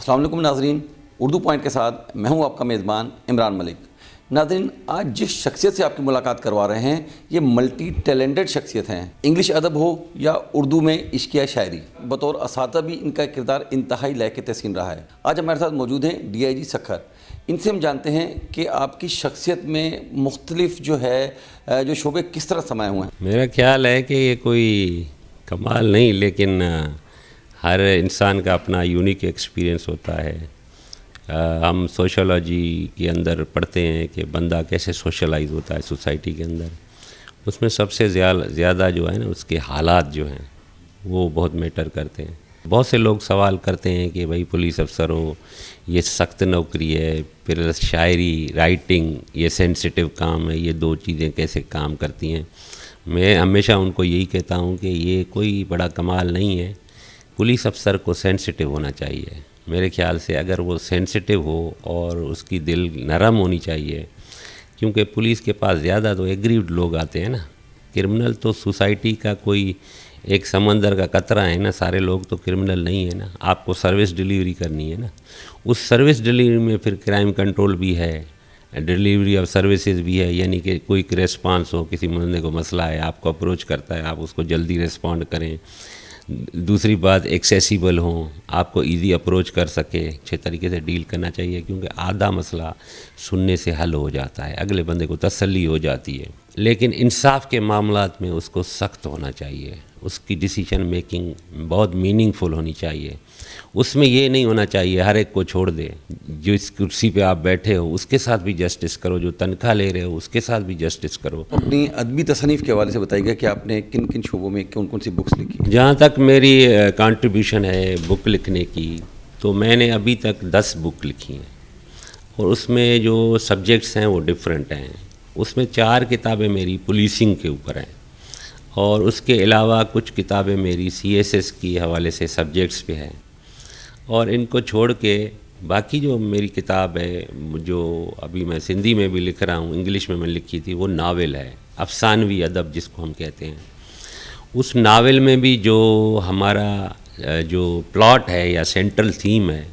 السلام علیکم ناظرین، اردو پوائنٹ کے ساتھ میں ہوں آپ کا میزبان عمران ملک۔ ناظرین، آج جس شخصیت سے آپ کی ملاقات کروا رہے ہیں یہ ملٹی ٹیلنٹڈ شخصیت ہیں، انگلش ادب ہو یا اردو میں عشق یا شاعری، بطور اساتذہ بھی ان کا کردار انتہائی لائق تحسین رہا ہے۔ آج ہمارے ساتھ موجود ہیں ڈی آئی جی سکھر۔ ان سے ہم جانتے ہیں کہ آپ کی شخصیت میں مختلف جو شعبے کس طرح سمائے ہوئے ہیں۔ میرا خیال ہے کہ یہ کوئی کمال نہیں، لیکن ہر انسان کا اپنا یونیک ایکسپیرینس ہوتا ہے۔ ہم سوشولوجی کے اندر پڑھتے ہیں کہ بندہ کیسے سوشلائز ہوتا ہے سوسائٹی کے اندر، اس میں سب سے زیادہ جو ہے نا اس کے حالات جو ہیں وہ بہت میٹر کرتے ہیں۔ بہت سے لوگ سوال کرتے ہیں کہ بھائی پولیس افسر ہو یہ سخت نوکری ہے، پھر شاعری رائٹنگ یہ سینسیٹیو کام ہے، یہ دو چیزیں کیسے کام کرتی ہیں۔ میں ہمیشہ ان کو یہی کہتا ہوں کہ یہ کوئی بڑا کمال نہیں ہے۔ پولیس افسر کو سینسیٹیو ہونا چاہیے، میرے خیال سے اگر وہ سینسیٹیو ہو اور اس کی دل نرم ہونی چاہیے، کیونکہ پولیس کے پاس زیادہ تو ایگریوڈ لوگ آتے ہیں نا۔ کرمنل تو سوسائٹی کا کوئی ایک سمندر کا قطرہ ہے نا، سارے لوگ تو کرمنل نہیں ہیں نا۔ آپ کو سروس ڈیلیوری کرنی ہے نا، اس سروس ڈیلیوری میں پھر کرائم کنٹرول بھی ہے، ڈیلیوری آف سروسز بھی ہے، یعنی کہ کوئی ریسپانس ہو، کسی بندے کو مسئلہ ہے آپ کو اپروچ کرتا ہے، آپ اس کو جلدی ریسپونڈ کریں۔ دوسری بات ایکسیسیبل ہوں، آپ کو ایزی اپروچ کر سکے، اچھے طریقے سے ڈیل کرنا چاہیے، کیونکہ آدھا مسئلہ سننے سے حل ہو جاتا ہے، اگلے بندے کو تسلی ہو جاتی ہے۔ لیکن انصاف کے معاملات میں اس کو سخت ہونا چاہیے، اس کی ڈیسیشن میکنگ بہت میننگ فل ہونی چاہیے۔ اس میں یہ نہیں ہونا چاہیے ہر ایک کو چھوڑ دے، جو اس کرسی پہ آپ بیٹھے ہو اس کے ساتھ بھی جسٹس کرو، جو تنخواہ لے رہے ہو اس کے ساتھ بھی جسٹس کرو۔ اپنی ادبی تصنیف کے حوالے سے بتائیے گا کہ آپ نے کن کن شعبوں میں کون کون سی بکس لکھی؟ جہاں تک میری کنٹریبیوشن ہے بک لکھنے کی، تو میں نے ابھی تک 10 بک لکھی ہیں، اور اس میں جو سبجیکٹس ہیں وہ ڈیفرنٹ ہیں۔ اس میں 4 کتابیں میری پولیسنگ کے اوپر ہیں، اور اس کے علاوہ کچھ کتابیں میری CSS کی حوالے سے سبجیکٹس پہ ہیں۔ اور ان کو چھوڑ کے باقی جو میری کتاب ہے، جو ابھی میں سندھی میں بھی لکھ رہا ہوں، انگلش میں لکھی تھی، وہ ناول ہے، افسانوی ادب جس کو ہم کہتے ہیں۔ اس ناول میں بھی جو ہمارا جو پلاٹ ہے یا سینٹرل تھیم ہے،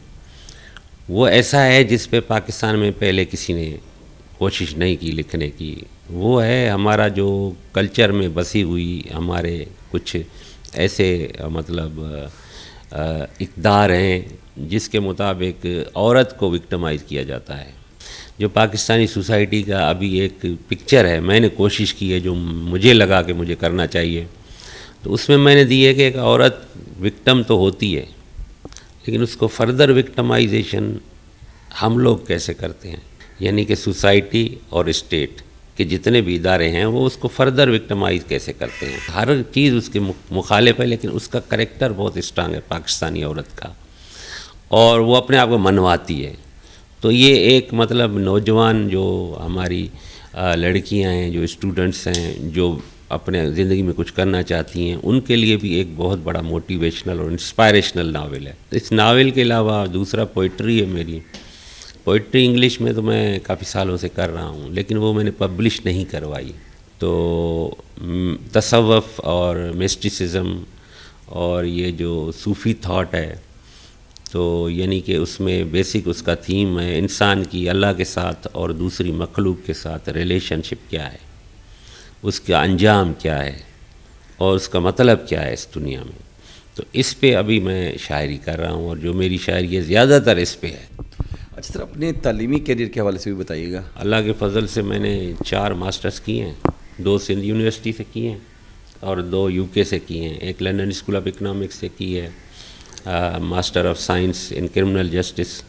وہ ایسا ہے جس پہ پاکستان میں پہلے کسی نے کوشش نہیں کی لکھنے کی۔ وہ ہے ہمارا جو کلچر میں بسی ہوئی ہمارے کچھ ایسے مطلب اقدار ہیں جس کے مطابق عورت کو وکٹمائز کیا جاتا ہے، جو پاکستانی سوسائٹی کا ابھی ایک پکچر ہے۔ میں نے کوشش کی ہے جو مجھے لگا کہ مجھے کرنا چاہیے، تو اس میں نے دی ہے کہ ایک عورت وکٹم تو ہوتی ہے، لیکن اس کو فردر وکٹمائزیشن ہم لوگ کیسے کرتے ہیں، یعنی کہ سوسائٹی اور اسٹیٹ کے جتنے بھی ادارے ہیں وہ اس کو فردر وکٹمائز کیسے کرتے ہیں۔ ہر چیز اس کے مخالف ہے، لیکن اس کا کریکٹر بہت اسٹرانگ ہے پاکستانی عورت کا، اور وہ اپنے آپ کو منواتی ہے۔ تو یہ ایک مطلب نوجوان جو ہماری لڑکیاں ہیں، جو اسٹوڈنٹس ہیں، جو اپنے زندگی میں کچھ کرنا چاہتی ہیں، ان کے لیے بھی ایک بہت بڑا موٹیویشنل اور انسپائریشنل ناول ہے۔ اس ناول کے علاوہ دوسرا پوئٹری ہے میری۔ پوئٹری انگلش میں تو میں کافی سالوں سے کر رہا ہوں، لیکن وہ میں نے پبلش نہیں کروائی۔ تو تصوف اور مسٹیسزم اور یہ جو صوفی تھاٹ ہے، تو یعنی کہ اس میں بیسک اس کا تھیم ہے انسان کی اللہ کے ساتھ اور دوسری مخلوق کے ساتھ ریلیشن شپ کیا ہے، اس کا انجام کیا ہے، اور اس کا مطلب کیا ہے اس دنیا میں۔ تو اس پہ ابھی میں شاعری کر رہا ہوں، اور جو میری شاعری ہے زیادہ تر اس پہ ہے۔ اچھا سر، اپنے تعلیمی کیریئر کے حوالے سے بھی بتائیے گا۔ اللہ کے فضل سے میں نے 4 ماسٹرز کی ہیں، 2 سندھ یونیورسٹی سے کی ہیں اور 2 UK سے کی ہیں۔ ایک لنڈن اسکول آف اکنامکس سے کی ہے، master of science in criminal justice,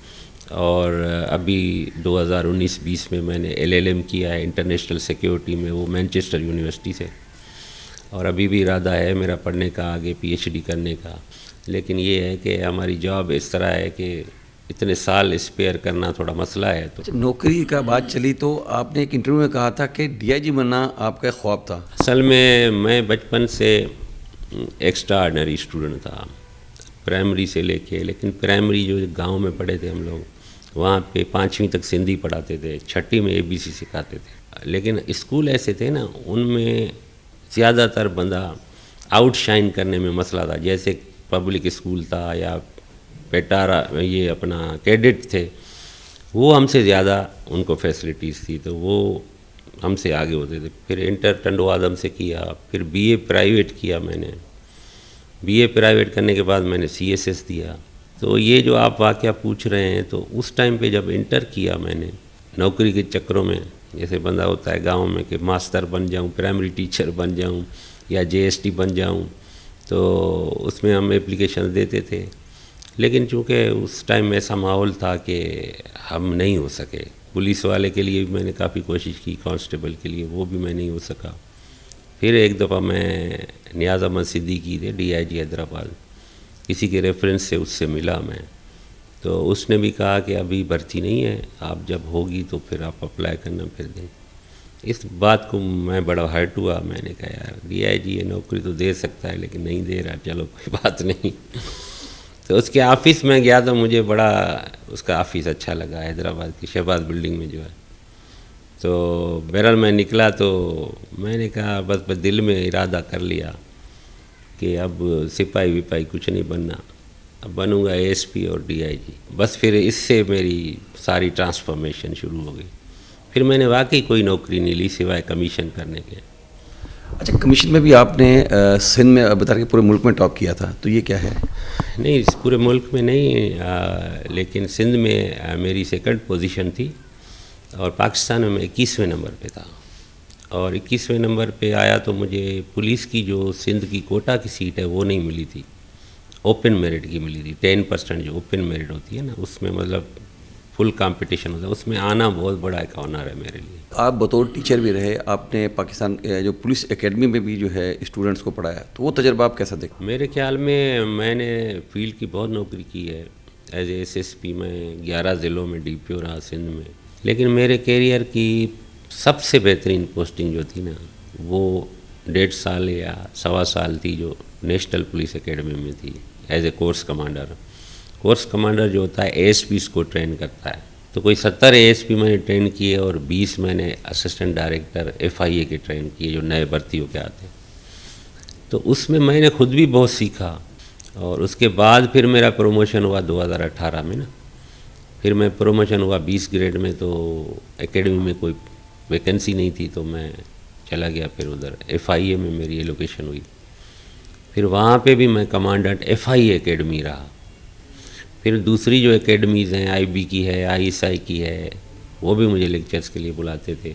اور ابھی 2019-20 میں نے LLM کیا ہے انٹرنیشنل سیکیورٹی میں، وہ مینچسٹر یونیورسٹی سے۔ اور ابھی بھی ارادہ ہے میرا پڑھنے کا، آگے PhD کرنے کا، لیکن یہ ہے کہ ہماری جاب اس طرح ہے کہ اتنے سال اسپیئر کرنا تھوڑا مسئلہ ہے۔ تو نوکری کا بات چلی تو آپ نے ایک انٹرویو میں کہا تھا کہ DIG بننا آپ کا خواب تھا۔ اصل میں بچپن سے ایکسٹرا آرڈنری اسٹوڈنٹ تھا، پرائمری سے لے کے، لیکن پرائمری جو گاؤں میں پڑھے تھے ہم لوگ، وہاں پہ 5ویں تک سندھی پڑھاتے تھے، 6ٹھی میں ABC سکھاتے تھے، لیکن اسکول ایسے تھے نا، ان میں زیادہ تر بندہ آؤٹ شائن کرنے میں مسئلہ تھا، جیسے پبلک اسکول تھا یا پیٹارا یہ اپنا کیڈٹ تھے وہ ہم سے زیادہ ان کو فیسلٹیز تھی، تو وہ ہم سے آگے ہوتے تھے. پھر انٹر ٹنڈو آدم سے کیا، پھر بی اے پرائیویٹ کیا میں نے. بی اے پرائیویٹ کرنے کے بعد میں نے سی ایس ایس دیا. تو یہ جو آپ واقعہ پوچھ رہے ہیں، تو اس ٹائم پہ جب انٹر کیا میں نے نوکری کے چکروں میں، جیسے بندہ ہوتا ہے گاؤں میں کہ ماسٹر بن جاؤں، پرائمری ٹیچر بن جاؤں یا جے ایس ٹی بن جاؤں، تو اس میں ہم اپلیکیشن دیتے تھے. لیکن چونکہ اس ٹائم ایسا ماحول تھا کہ ہم نہیں ہو سکے. پولیس والے کے لیے بھی میں نے کافی کوشش کی، کانسٹیبل کے لیے وہ بھی میں نہیں ہو سکا. پھر ایک دفعہ میں نیاز احمد صدیقی تھے ڈی آئی جی حیدرآباد، کسی کے ریفرنس سے اس سے ملا میں، تو اس نے بھی کہا کہ ابھی بھرتی نہیں ہے، آپ جب ہوگی تو پھر آپ اپلائی کرنا پھر دیں. اس بات کو میں بڑا ہرٹ ہوا. میں نے کہا یار ڈی آئی جی یہ نوکری تو دے سکتا ہے لیکن نہیں دے رہا، چلو کوئی بات نہیں. تو اس کے آفس میں گیا تو مجھے بڑا اس کا آفس اچھا لگا، حیدرآباد کی شہباز بلڈنگ میں جو ہے. تو بہرحال میں نکلا تو میں نے کہا بس دل میں ارادہ کر لیا کہ اب سپاہی وپاہی کچھ نہیں بننا، اب بنوں گا اے ایس پی اور ڈی آئی جی. بس پھر اس سے میری ساری ٹرانسفارمیشن شروع ہو گئی. پھر میں نے واقعی کوئی نوکری نہیں لی سوائے کمیشن کرنے کے. اچھا، کمیشن میں بھی آپ نے سندھ میں بتا رہے کہ پورے ملک میں ٹاپ کیا تھا، تو یہ کیا ہے؟ نہیں، اس پورے ملک میں نہیں، لیکن سندھ میں میری سیکنڈ پوزیشن تھی اور پاکستان میں 21ویں نمبر پہ تھا. اور 21ویں نمبر پہ آیا تو مجھے پولیس کی جو سندھ کی کوٹا کی سیٹ ہے وہ نہیں ملی تھی، اوپن میرٹ کی ملی تھی. 10% جو اوپن میرٹ ہوتی ہے نا، اس میں مطلب فل کمپٹیشن ہوتا ہے، اس میں آنا بہت بڑا ایک آنر ہے میرے لیے. آپ بطور ٹیچر بھی رہے، آپ نے پاکستان جو پولیس اکیڈمی میں بھی جو ہے اسٹوڈنٹس کو پڑھایا، تو وہ تجربہ آپ کیسا دیکھیں؟ میرے خیال میں نے فیلڈ کی بہت نوکری کی ہے. As A S S P میں 11 ضلعوں میں ڈی پی او رہا سندھ میں. لیکن میرے کیریئر کی سب سے بہترین پوسٹنگ جو تھی نا، وہ 1.5 سال یا 1.25 سال تھی جو نیشنل پولیس اکیڈمی میں تھی as a course commander. Course commander جو ہوتا ہے اے ایس پیز کو ٹرین کرتا ہے. تو کوئی 70 اے ایس پی میں نے ٹرین کیے اور 20 میں نے اسسٹنٹ ڈائریکٹر ایف آئی اے کے ٹرین کیے جو نئے بھرتی ہو کے آتے ہیں. تو اس میں نے خود بھی بہت سیکھا. اور اس کے بعد پھر میرا پروموشن ہوا 2018 میں نا. پھر میں پروموشن ہوا 20 گریڈ میں، تو اکیڈمی میں کوئی ویکنسی نہیں تھی تو میں چلا گیا پھر ادھر ایف آئی اے میں میری ایلوکیشن ہوئی. پھر وہاں پہ بھی میں کمانڈنٹ ایف آئی اے اکیڈمی رہا. پھر دوسری جو اکیڈمیز ہیں، آئی بی کی ہے، آئی ایس آئی کی ہے، وہ بھی مجھے لیکچرز کے لیے بلاتے تھے.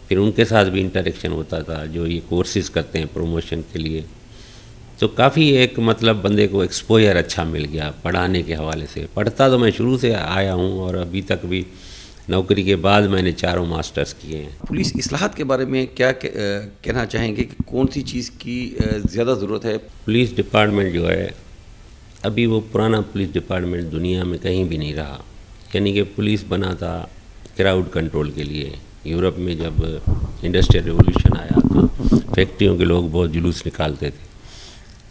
پھر ان کے ساتھ بھی انٹریکشن ہوتا تھا جو یہ کورسز کرتے ہیں پروموشن کے لیے. تو کافی ایک مطلب بندے کو ایکسپوجر اچھا مل گیا پڑھانے کے حوالے سے. پڑھتا تو میں شروع سے آیا ہوں اور ابھی تک بھی نوکری کے بعد میں نے 4 ماسٹرز کیے ہیں. پولیس اصلاحات کے بارے میں کیا کہنا چاہیں گے کہ کون سی چیز کی زیادہ ضرورت ہے؟ پولیس ڈپارٹمنٹ جو ہے ابھی وہ پرانا پولیس ڈپارٹمنٹ دنیا میں کہیں بھی نہیں رہا. یعنی کہ پولیس بنا تھا کراؤڈ کنٹرول کے لیے. یورپ میں جب انڈسٹریل ریولوشن آیا تو فیکٹریوں کے لوگ بہت جلوس نکالتے تھے،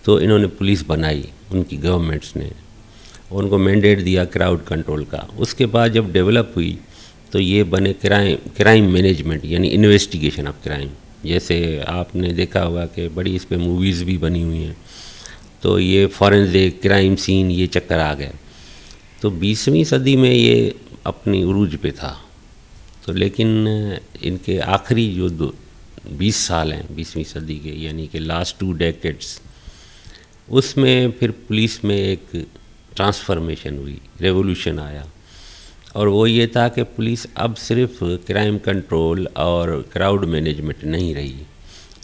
تو انہوں نے پولیس بنائی ان کی گورنمنٹس نے، اور ان کو مینڈیٹ دیا کراؤڈ کنٹرول کا. اس کے بعد جب ڈیولپ ہوئی تو یہ بنے کرائم مینجمنٹ، یعنی انویسٹیگیشن آف کرائم. جیسے آپ نے دیکھا ہوگا کہ بڑی اس پہ موویز بھی بنی ہوئی ہیں. تو یہ فورنزک کرائم سین یہ چکر آ گئے. تو 20ویں صدی میں یہ اپنی عروج پہ تھا. تو لیکن ان کے آخری جو 20 سال ہیں 20ویں صدی کے، یعنی کہ لاسٹ 2 ڈیکیڈس، اس میں پھر پولیس میں ایک ٹرانسفارمیشن ہوئی، ریولوشن آیا. اور وہ یہ تھا کہ پولیس اب صرف کرائم کنٹرول اور کراؤڈ مینجمنٹ نہیں رہی.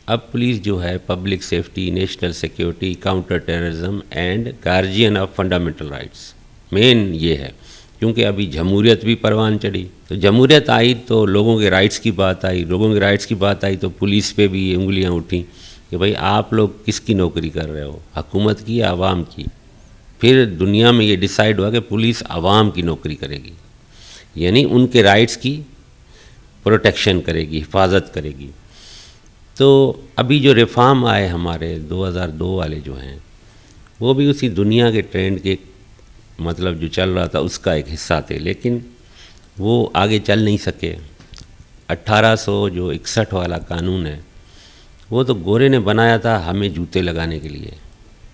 اب پولیس جو ہے public safety, national security, counter terrorism and guardian of fundamental rights, مین یہ ہے. کیونکہ ابھی جمہوریت بھی پروان چڑھی. تو جمہوریت آئی تو لوگوں کے رائٹس کی بات آئی. لوگوں کے رائٹس کی بات آئی تو پولیس پہ بھی انگلیاں اٹھیں کہ بھائی آپ لوگ کس کی نوکری کر رہے ہو، حکومت کی یا عوام کی. پھر دنیا میں یہ ڈیسائیڈ ہوا کہ پولیس عوام کی نوکری کرے گی، یعنی ان کے رائٹس کی پروٹیکشن کرے گی، حفاظت کرے گی. تو ابھی جو ریفارم آئے ہمارے 2002 والے جو ہیں، وہ بھی اسی دنیا کے ٹرینڈ کے مطلب جو چل رہا تھا اس کا ایک حصہ تھے، لیکن وہ آگے چل نہیں سکے. 1861 والا قانون ہے، وہ تو گورے نے بنایا تھا ہمیں جوتے لگانے کے لیے.